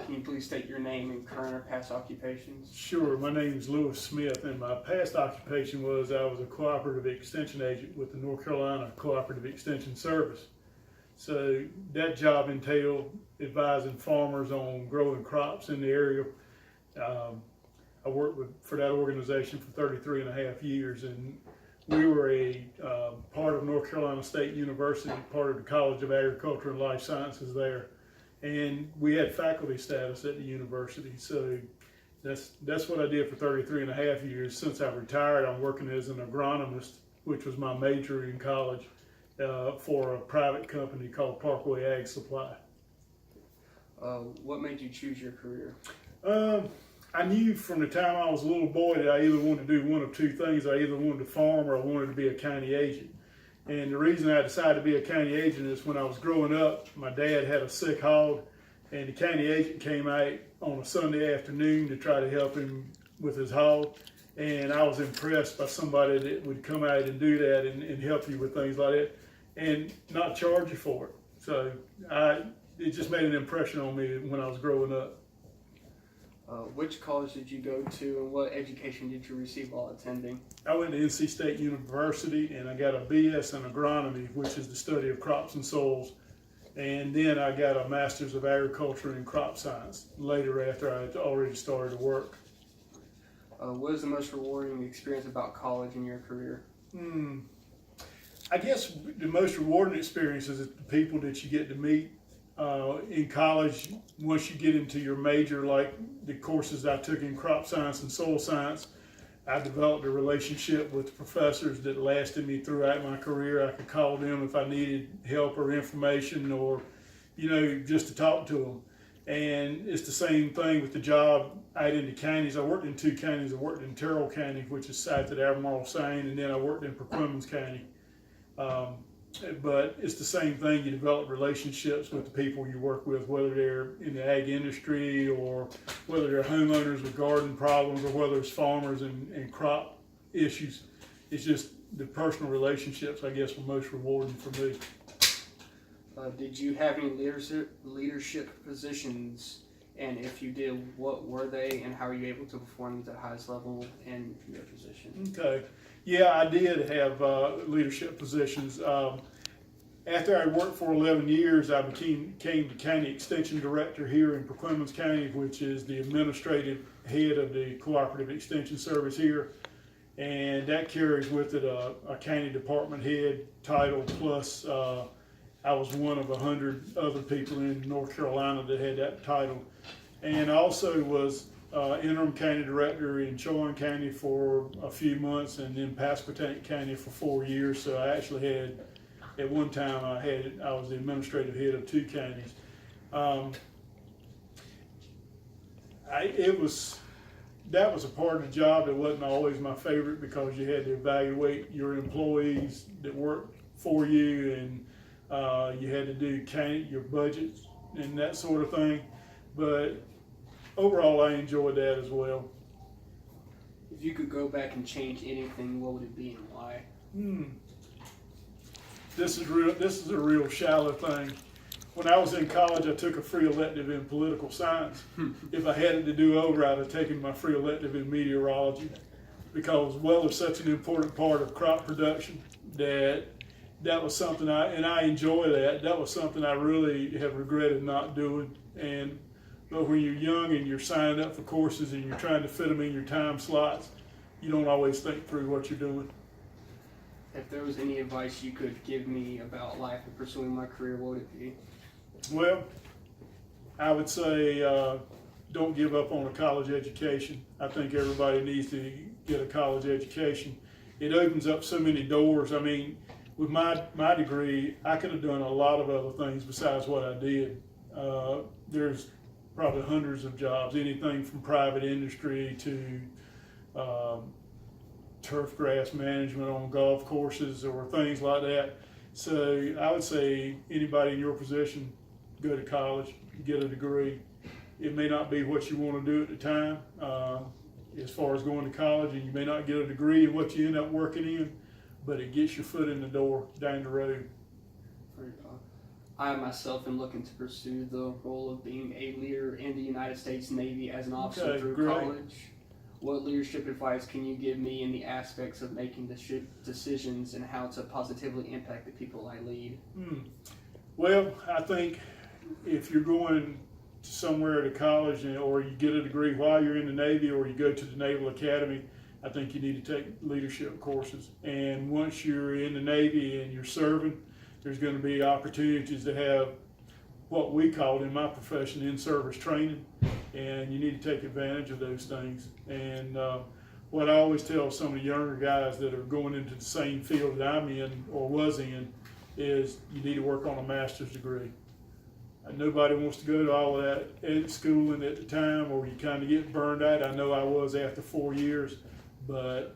Can you please state your name and current or past occupations? Sure, my name is Lewis Smith, and my past occupation was I was a cooperative extension agent with the North Carolina Cooperative Extension Service. So that job entailed advising farmers on growing crops in the area. I worked for that organization for 33 and a half years, and we were a part of North Carolina State University, part of the College of Agriculture and Life Sciences there. And we had faculty status at the university. So that's what I did for 33 and a half years. Since I retired, I'm working as an agronomist, which was my major in college, for a private company called Parkway Ag Supply. What made you choose your career? I knew from the time I was a little boy that I either wanted to do one of two things. I either wanted to farm or I wanted to be a county agent. And the reason I decided to be a county agent is when I was growing up, my dad had a sick hog, and the county agent came out on a Sunday afternoon to try to help him with his hog. And I was impressed by somebody that would come out and do that and help you with things like that and not charge you for it. So it just made an impression on me when I was growing up. Which college did you go to, and what education did you receive while attending? I went to NC State University, and I got a BS in agronomy, which is the study of crops and soils. And then I got a master's of agriculture and crop science later after I had already started to work. What is the most rewarding experience about college in your career? I guess the most rewarding experience is the people that you get to meet in college. Once you get into your major, like the courses I took in crop science and soil science, I developed a relationship with the professors that lasted me throughout my career. I could call them if I needed help or information, or just to talk to them. And it's the same thing with the job out in the counties. I worked in two counties. I worked in Terrell County, which is south of Albemarle Sain, and then I worked in Perquimans County. But it's the same thing. You develop relationships with the people you work with, whether they're in the ag industry or whether they're homeowners with garden problems or whether it's farmers and crop issues. It's just the personal relationships, I guess, were most rewarding for me. Did you have any leadership positions? And if you did, what were they, and how are you able to perform at the highest level in your position? Okay. Yeah, I did have leadership positions. After I worked for 11 years, I became the county extension director here in Perquimans County, which is the administrative head of the cooperative extension service here. And that carries with it a county department head title, plus I was one of 100 other people in North Carolina that had that title. And I also was interim county director in Chowan County for a few months, and then Pasquotank County for 4 years. So I actually had, at one time, I was the administrative head of two counties. That was a part of the job that wasn't always my favorite, because you had to evaluate your employees that worked for you, and you had to do your budgets and that sort of thing. But overall, I enjoyed that as well. If you could go back and change anything, what would it be and why? This is a real shallow thing. When I was in college, I took a free elective in political science. If I had it to do over, I'd have taken my free elective in meteorology, because it's such an important part of crop production that was something I enjoy that. That was something I really have regretted not doing. But when you're young and you're signing up for courses and you're trying to fit them in your time slots, you don't always think through what you're doing. If there was any advice you could give me about life and pursuing my career, what would it be? Well, I would say don't give up on a college education. I think everybody needs to get a college education. It opens up so many doors. I mean, with my degree, I could have done a lot of other things besides what I did. There's probably hundreds of jobs, anything from private industry to turf grass management on golf courses or things like that. So I would say anybody in your position, go to college, get a degree. It may not be what you want to do at the time as far as going to college, and you may not get a degree in what you end up working in, but it gets your foot in the door down the road. I myself am looking to pursue the role of being a leader in the United States Navy as an officer Okay, through great. college. What leadership advice can you give me in the aspects of making decisions and how to positively impact the people I lead? Well, I think if you're going somewhere to college or you get a degree while you're in the Navy or you go to the Naval Academy, I think you need to take leadership courses. And once you're in the Navy and you're serving, there's going to be opportunities to have what we call in my profession in-service training, and you need to take advantage of those things. And what I always tell some of the younger guys that are going into the same field that I'm in or was in is you need to work on a master's degree. Nobody wants to go to all of that ed schooling at the time, or you kind of get burned out. I know I was after 4 years, but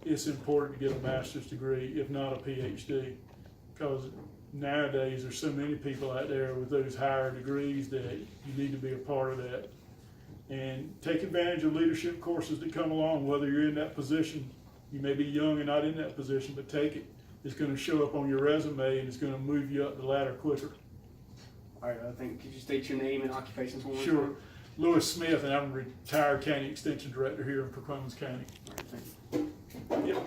it's important to get a master's degree, if not a PhD, because nowadays there's so many people out there with those higher degrees that you need to be a part of that. And take advantage of leadership courses that come along, whether you're in that position. You may be young and not in that position, but take it. It's going to show up on your resume and it's going to move you up the ladder quicker. All right, I think, could you state your name and occupations one more Sure. time? Lewis Smith, and I'm a retired county extension director here in Clackamas County. All right, thank you. Yep.